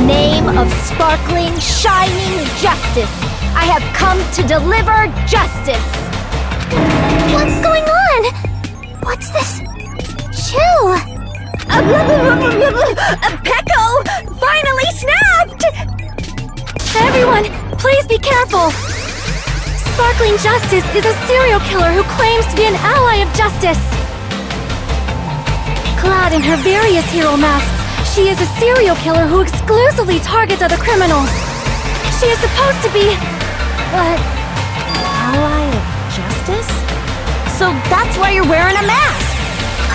name of sparkling, shining justice, I have come to deliver justice! What's going on? What's this? Chew! Pecco! Finally snapped! Everyone, please be careful! Sparkling Justice is a serial killer who claims to be an ally of justice. Clad in her various hero masks, she is a serial killer who exclusively targets other criminals. She is supposed to be... ally of justice? So that's why you're wearing a mask!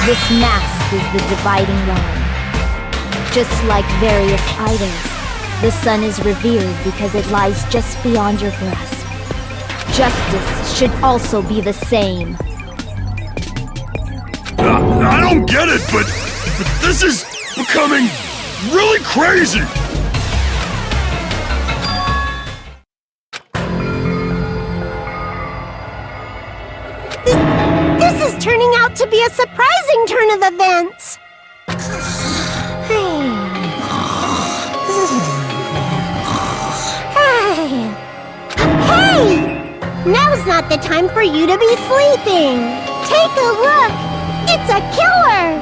This mask is the dividing line. Just like various idols, the sun is revered because it lies just beyond your grasp. Justice should also be the same. I don't get it, but this is becoming really crazy! This is turning out to be a surprising turn of events! Hey! Now's not the time for you to be sleeping! Take a look! It's a killer!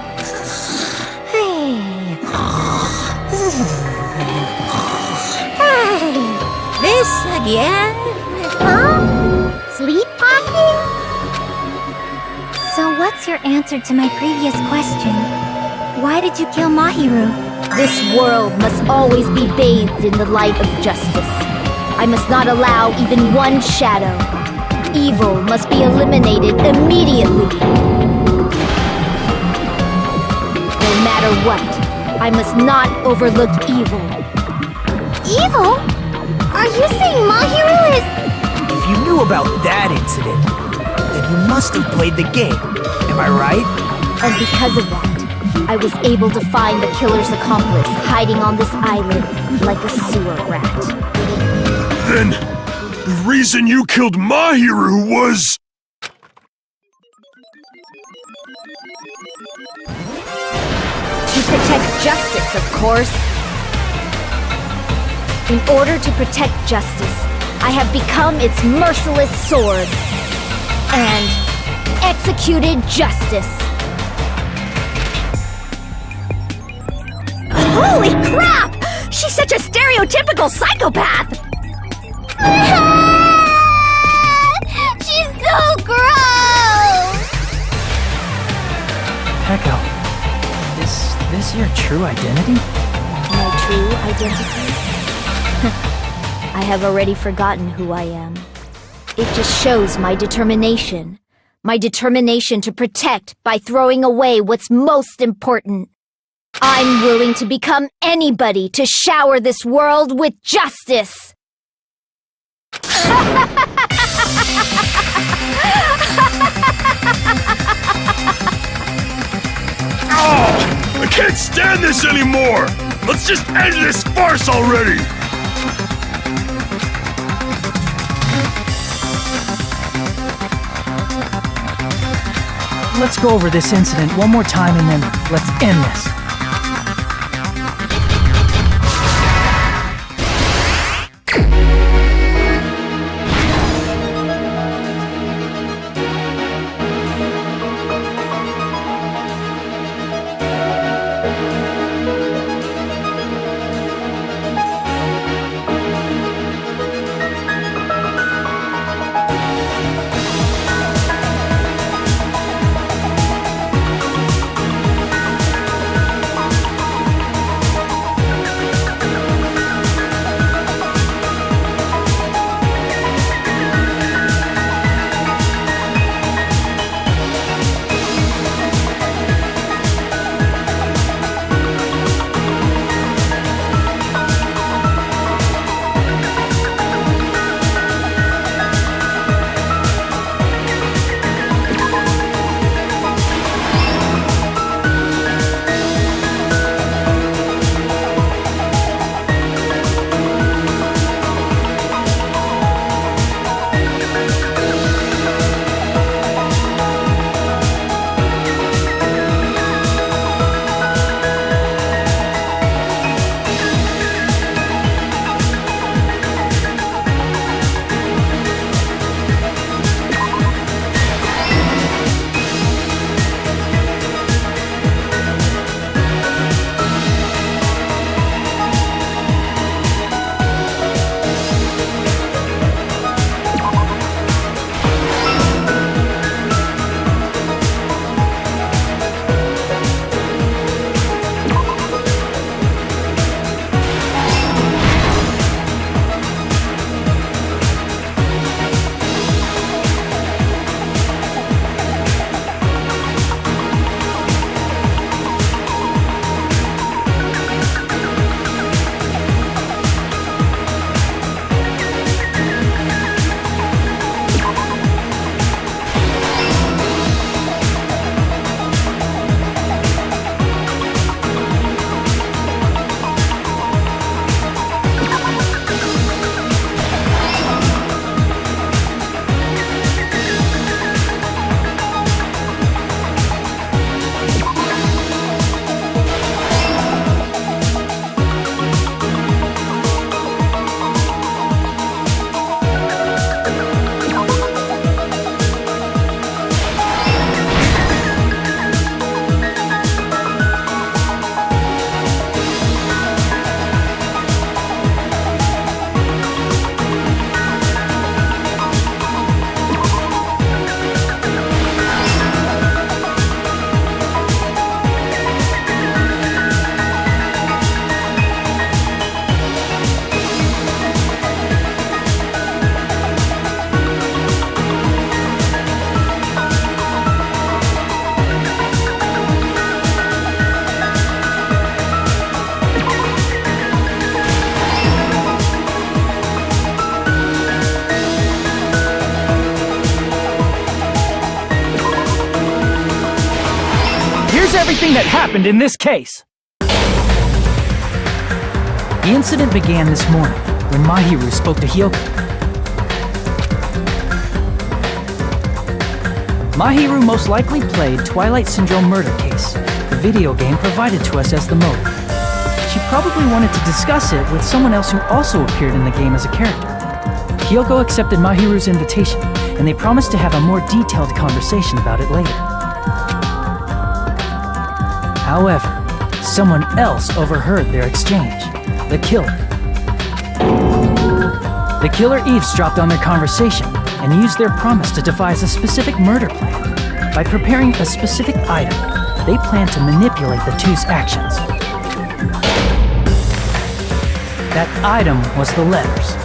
This again? Huh? Sleepwalking? So what's your answer to my previous question? Why did you kill Mahiru? This world must always be bathed in the light of justice. I must not allow even one shadow. Evil must be eliminated immediately. No matter what, I must not overlook evil. Evil? Are you saying Mahiru is... If you knew about that incident, then you must have played the game. Am I right? And because of that, I was able to find the killer's accomplice hiding on this island like a sewer rat. Then, the reason you killed Mahiru was... To protect justice, of course. In order to protect justice, I have become its merciless sword. And executed justice. Holy crap! She's such a stereotypical psychopath! She's so gross! Pecco, is this your true identity? My true identity? I have already forgotten who I am. It just shows my determination. My determination to protect by throwing away what's most important. I'm willing to become anybody to shower this world with justice! Oh, I can't stand this anymore! Let's just end this farce already! Let's go over this incident one more time and then let's end this. everything that happened in this case. The incident began this morning when Mahiru spoke to Hyoko. Mahiru most likely played Twilight Syndrome Murder Case, the video game provided to us as the motive. She probably wanted to discuss it with someone else who also appeared in the game as a character. Hyoko accepted Mahiru's invitation, and they promised to have a more detailed conversation about it later. However, someone else overheard their exchange. The killer. The killer eavesdropped on their conversation and used their promise to devise a specific murder plan. By preparing a specific item, they planned to manipulate the two's actions. That item was the letters.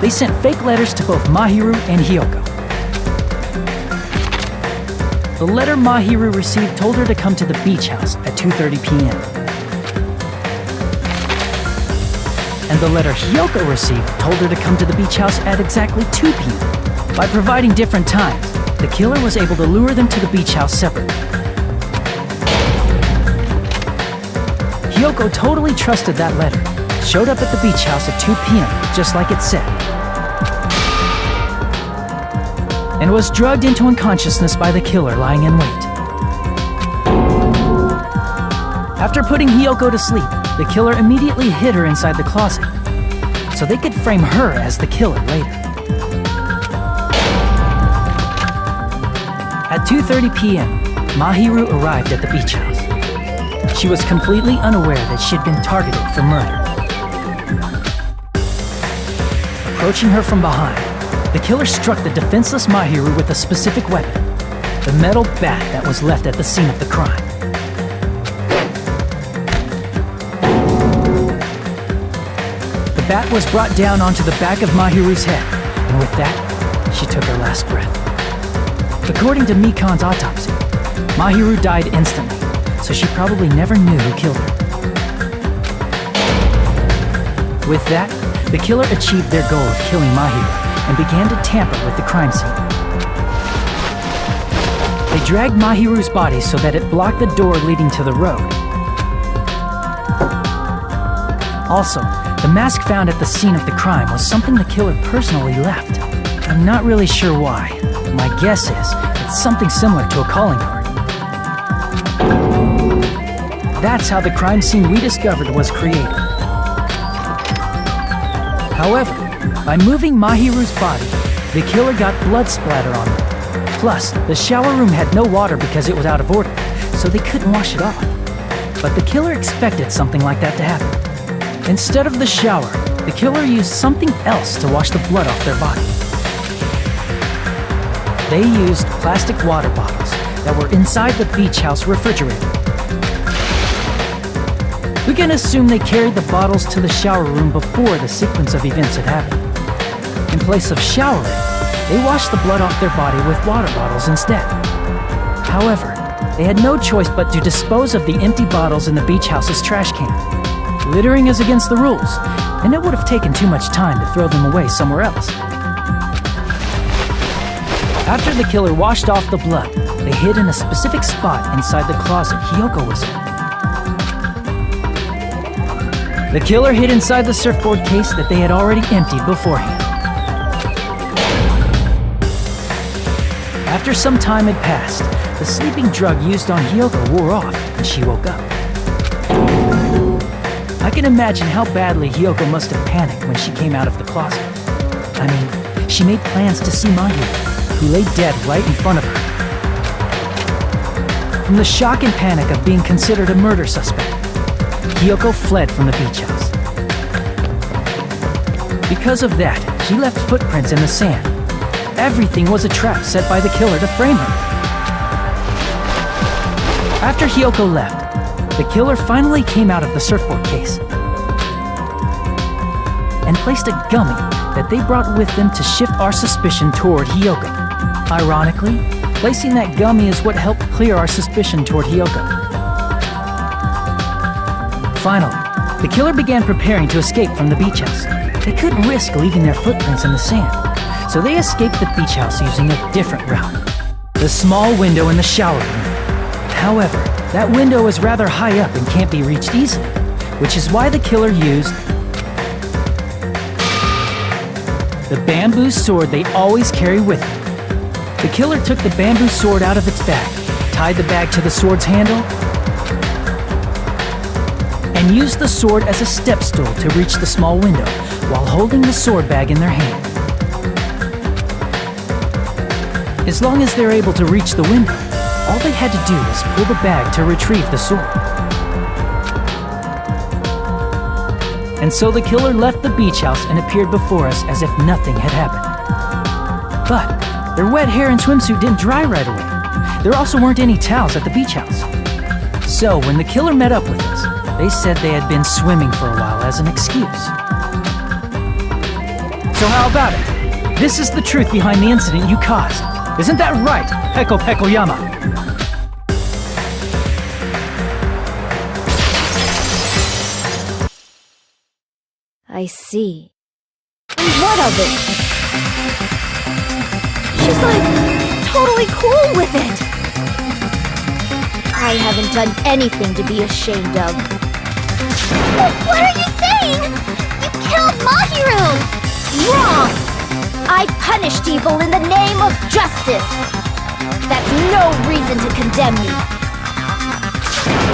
They sent fake letters to both Mahiru and Hyoko. The letter Mahiru received told her to come to the beach house at 2:30 p.m. And the letter Hyoko received told her to come to the beach house at exactly 2 p.m. By providing different times, the killer was able to lure them to the beach house separately. Hyoko totally trusted that letter, showed up at the beach house at 2 p.m., just like it said, and was drugged into unconsciousness by the killer lying in wait. After putting Hyoko to sleep, the killer immediately hid her inside the closet, so they could frame her as the killer later. At 2:30 p.m., Mahiru arrived at the beach house. She was completely unaware that she'd been targeted for murder. Approaching her from behind, the killer struck the defenseless Mahiru with a specific weapon, the metal bat that was left at the scene of the crime. The bat was brought down onto the back of Mahiru's head, and with that, she took her last breath. According to Mikan's autopsy, Mahiru died instantly, so she probably never knew who killed her. With that, the killer achieved their goal of killing Mahiru and began to tamper with the crime scene. They dragged Mahiru's body so that it blocked the door leading to the road. Also, the mask found at the scene of the crime was something the killer personally left. I'm not really sure why. My guess is it's something similar to a calling card. That's how the crime scene we discovered was created. However, by moving Mahiru's body, the killer got blood splatter on them. Plus, the shower room had no water because it was out of order, so they couldn't wash it off. But the killer expected something like that to happen. Instead of the shower, the killer used something else to wash the blood off their body. They used plastic water bottles that were inside the beach house refrigerator. We can assume they carried the bottles to the shower room before the sequence of events had happened. In place of showering, they washed the blood off their body with water bottles instead. However, they had no choice but to dispose of the empty bottles in the beach house's trash can. Littering is against the rules, and it would have taken too much time to throw them away somewhere else. After the killer washed off the blood, they hid in a specific spot inside the closet Hyoko was in. The killer hid inside the surfboard case that they had already emptied beforehand. After some time had passed, the sleeping drug used on Hyoko wore off and she woke up. I can imagine how badly Hyoko must have panicked when she came out of the closet. I mean, she made plans to see Mahiru, who lay dead right in front of her. From the shock and panic of being considered a murder suspect, Hyoko fled from the beach house. Because of that, she left footprints in the sand. Everything was a trap set by the killer to frame her. After Hyoko left, the killer finally came out of the surfboard case and placed a gummy that they brought with them to shift our suspicion toward Hyoko. Ironically, placing that gummy is what helped clear our suspicion toward Hyoko. Finally, the killer began preparing to escape from the beach house. They couldn't risk leaving their footprints in the sand, so they escaped the beach house using a different route, the small window in the shower room. However, That window is rather high up and can't be reached easily, which is why the killer used the bamboo sword they always carry with them. The killer took the bamboo sword out of its bag, tied the bag to the sword's handle, and used the sword as a step stool to reach the small window while holding the sword bag in their hand. As long as they're able to reach the window, all they had to do was pull the bag to retrieve the sword. And so the killer left the beach house and appeared before us as if nothing had happened. But their wet hair and swimsuit didn't dry right away. There also weren't any towels at the beach house. So when the killer met up with us, they said they had been swimming for a while as an excuse. So how about it? This is the truth behind the incident you caused. Isn't that right, Peko Pekoyama? I see. And what of it? She's like, totally cool with it. I haven't done anything to be ashamed of. What are you saying? You killed Mahiru! Wrong! I punished evil in the name of justice. That's no reason to condemn me.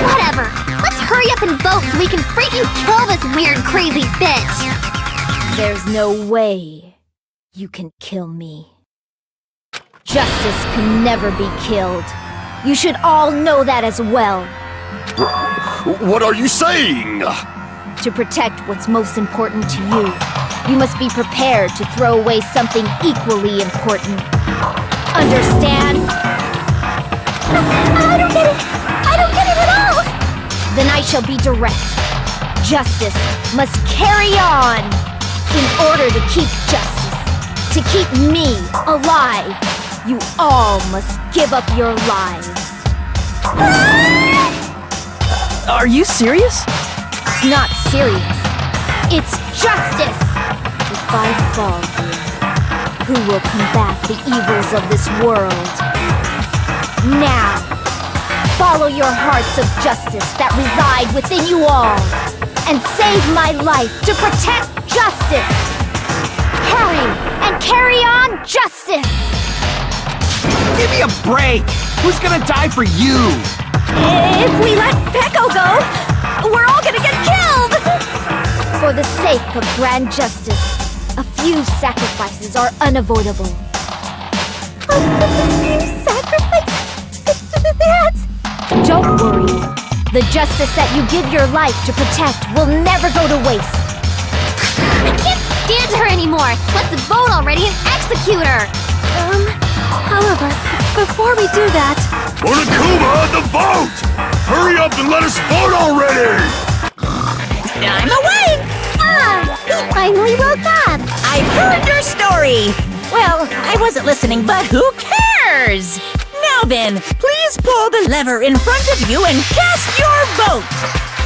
Whatever. Let's hurry up and vote so we can freaking kill this weird, crazy bitch. There's no way you can kill me. Justice can never be killed. You should all know that as well. What are you saying? To protect what's most important to you, you must be prepared to throw away something equally important. Understand? I don't get it. I don't get it at all. Then I shall be direct. Justice must carry on. In order to keep justice, to keep me alive, you all must give up your lives. Are you serious? It's not serious. It's justice. If I fall here, who will combat the evils of this world? Now, follow your hearts of justice that reside within you all, and save my life to protect justice. Carry and carry on justice. Give me a break! Who's gonna die for you? If we let Peko go, we're all gonna get killed! For the sake of grand justice, a few sacrifices are unavoidable. A few sacrifices? That's... Don't worry. The justice that you give your life to protect will never go to waste. I can't stand her anymore! Let's vote already and execute her! However, before we do that... Monokuma, the vote! Hurry up and let us vote already! I'm awake! he finally woke up! I've heard your story! Well, I wasn't listening, but who cares? Now then, please pull the lever in front of you and cast your vote!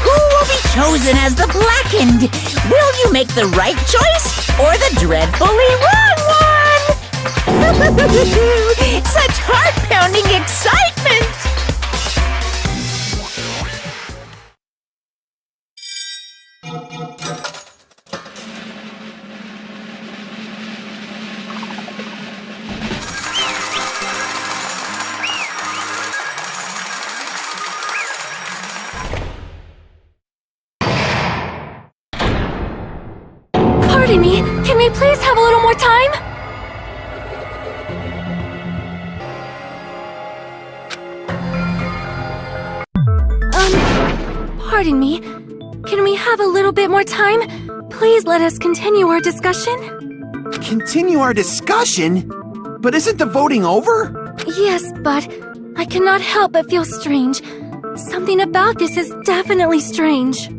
Who will be chosen as the blackened? Will you make the right choice or the dreadfully wrong one? Such heart-pounding excitement! Pardon me, can we please have a little more time? Pardon me, can we have a little bit more time? Please let us continue our discussion. Continue our discussion? But isn't the voting over? Yes, but I cannot help but feel strange. Something about this is definitely strange.